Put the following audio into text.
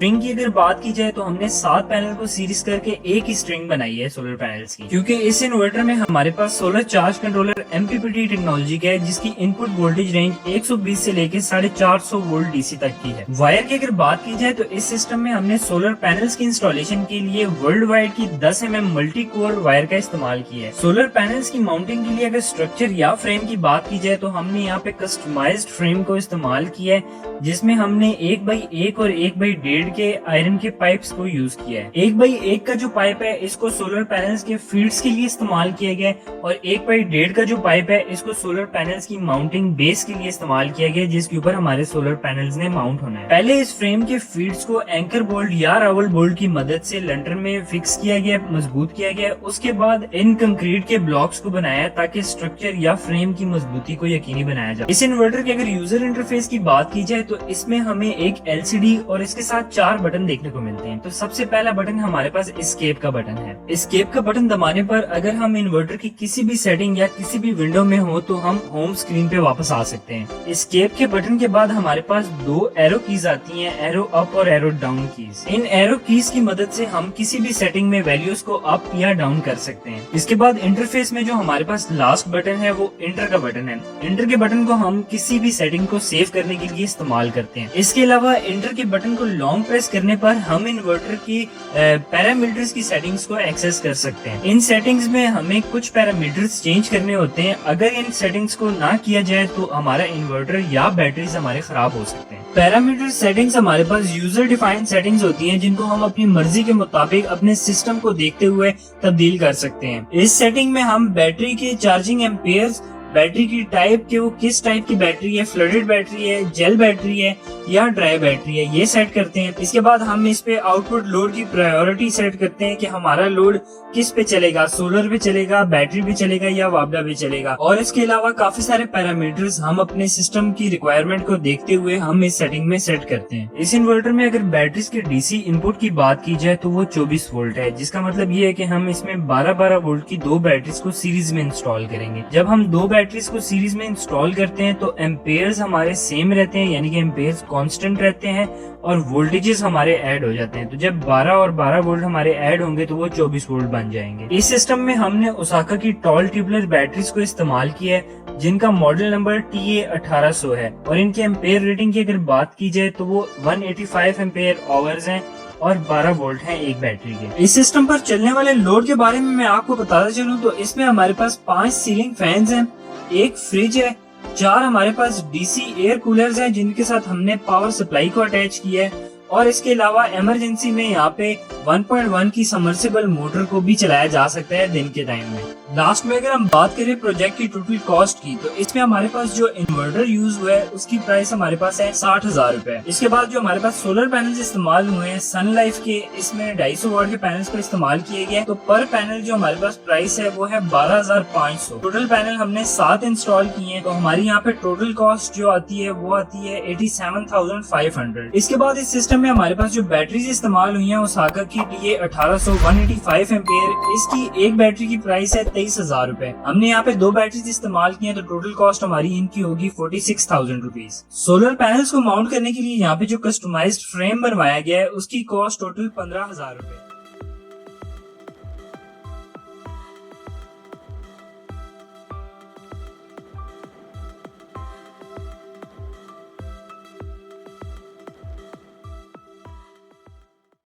String की अगर बात की जाए तो हमने 7 पैनल को सीरीज करके एक ही स्ट्रिंग बनाई है सोलर पैनल्स की, क्योंकि इस इन्वर्टर में हमारे पास solar charge controller MPPT technology का है, जिसकी इनपुट वोल्टेज रेंज 120 से लेकर 450 वोल्ट DC तक की है। वायर की अगर बात की जाए तो इस सिस्टम में हमने सोलर पैनल्स की इंस्टॉलेशन के लिए वर्ल्ड वाइड की 10 mm मल्टी कोर वायर का इस्तेमाल किया है। सोलर पैनल्स की माउंटिंग के लिए अगर स्ट्रक्चर या फ्रेम की बात की जाए तो हमने यहाँ पे कस्टमाइज्ड फ्रेम को इस्तेमाल किया है, जिसमें हमने 1x1 और 1x1.5 के आयरन के पाइप्स को यूज किया है। 1x1 का जो पाइप है इसको सोलर पैनल्स के फीड्स के लिए इस्तेमाल किया गया है, और 1x1.5 का जो पाइप है इसको सोलर पैनल्स की माउंटिंग बेस के लिए इस्तेमाल किया गया, जिसके ऊपर हमारे सोलर पैनल्स ने माउंट होना है। पहले इस फ्रेम के फीड्स को एंकर बोल्ट या रावल बोल्ट की मदद से लंटर में फिक्स किया गया, मजबूत किया गया। उसके बाद इन कंक्रीट के ब्लॉक्स को बनाया ताकि स्ट्रक्चर या फ्रेम की मजबूती को यकीनी बनाया जाए। इस इन्वर्टर के अगर यूजर इंटरफेस की बात की जाए तो इसमें हमें एक LCD और इसके साथ 4 बटन देखने को मिलते हैं। तो सबसे पहला बटन हमारे पास एस्केप का बटन है। एस्केप का बटन दबाने पर अगर हम इन्वर्टर की किसी भी सेटिंग या किसी भी विंडो में हो तो हम होम स्क्रीन पे वापस आ सकते हैं। एस्केप के बटन के बाद हमारे पास 2 एरो कीज आती हैं, एरो अप और एरो डाउन कीज। इन एरो कीज की मदद से हम किसी भी सेटिंग में वैल्यूज को अप या डाउन कर सकते हैं। इसके बाद इंटरफेस में जो हमारे पास लास्ट बटन है वो इंटर का बटन है। इंटर के बटन को हम किसी भी सेटिंग को सेव करने के लिए इस्तेमाल करते हैं। इसके अलावा इंटर के बटन को लॉन्ग प्रेस करने पर हम इन्वर्टर की पैरामीटर्स की सेटिंग्स को एक्सेस कर सकते हैं। इन सेटिंग्स में हमें कुछ पैरामीटर्स चेंज करने होते हैं। अगर इन सेटिंग्स को ना किया जाए तो हमारा इन्वर्टर या बैटरीज हमारे खराब हो सकते हैं। पैरामीटर सेटिंग्स हमारे पास यूजर डिफाइंड सेटिंग्स होती हैं, जिनको हम अपनी मर्जी के मुताबिक अपने सिस्टम को देखते हुए तब्दील कर सकते हैं। इस सेटिंग में हम बैटरी के चार्जिंग एम्पेयर्स, बैटरी की टाइप के वो किस टाइप की बैटरी है, फ्लडेड बैटरी है, जेल बैटरी है या ड्राई बैटरी है, ये सेट करते हैं। इसके बाद हम इस पे आउटपुट लोड की प्रायोरिटी सेट करते हैं कि हमारा लोड किस पे चलेगा, सोलर पे चलेगा, बैटरी पे चलेगा या वाबला पे चलेगा। और इसके अलावा काफी सारे पैरामीटर्स हम अपने सिस्टम की रिक्वायरमेंट को देखते हुए हम इस सेटिंग में सेट करते हैं। इस इन्वर्टर में अगर बैटरीज के DC इनपुट की बात की जाए तो वो 24 वोल्ट है, जिसका मतलब ये है कि हम इसमें 12-12 वोल्ट की 2 बैटरीज को सीरीज में इंस्टॉल करेंगे। जब हम 2 बैटरीज को सीरीज में इंस्टॉल करते हैं तो एम्पेयर्स हमारे सेम रहते हैं, यानी कि एम्पेयर्स कांस्टेंट रहते हैं और वोल्टेजेस हमारे ऐड हो जाते हैं। तो जब 12 और 12 वोल्ट हमारे ऐड होंगे तो वो 24 वोल्ट बन जाएंगे। इस सिस्टम में हमने ओसाका की टॉल ट्यूबुलर बैटरीज को इस्तेमाल किया है, जिनका मॉडल नंबर TA1800 है, और इनके एम्पेयर रेटिंग की अगर बात की जाए तो वो 185 एम्पेयर आवर्स हैं और 12 वोल्ट हैं एक बैटरी के। इस सिस्टम पर चलने वाले लोड के बारे में मैं आपको बताता चलूं तो इसमें हमारे पास 5 सीलिंग फैंस हैं, एक फ्रिज है, 4 हमारे पास DC एयर कूलर्स हैं जिनके साथ हमने पावर सप्लाई को अटैच किया है, और इसके अलावा इमरजेंसी में यहाँ पे 1.1 की सबमर्सिबल मोटर को भी चलाया जा सकता है दिन के टाइम में। लास्ट में अगर हम बात करें प्रोजेक्ट की टोटल कॉस्ट की, तो इसमें हमारे पास जो इन्वर्टर यूज हुआ है उसकी प्राइस हमारे पास है 60,000 रुपए। इसके बाद जो हमारे पास सोलर पैनल्स इस्तेमाल हुए हैं सन लाइफ के, इसमें 250 वाट के पैनल्स को इस्तेमाल किए गए, तो पर पैनल जो हमारे पास प्राइस है वो है 12,500। टोटल पैनल हमने 7 इंस्टॉल किए हैं, तो हमारी यहाँ पे टोटल कॉस्ट जो आती है वो आती है 87,500। इसके बाद इस सिस्टम में हमारे पास जो बैटरीज इस्तेमाल हुई है ओसाका की TA1800 185 एम्पेयर, इसकी एक बैटरी की प्राइस है 23,000 रुपए। हमने यहाँ पे 2 बैटरीज इस्तेमाल की हैं, तो टोटल कॉस्ट हमारी इनकी होगी 46,000 रुपीज। सोलर पैनल्स को माउंट करने के लिए यहाँ पे जो कस्टमाइज्ड फ्रेम बनवाया गया है उसकी कॉस्ट टोटल 15,000 रुपए।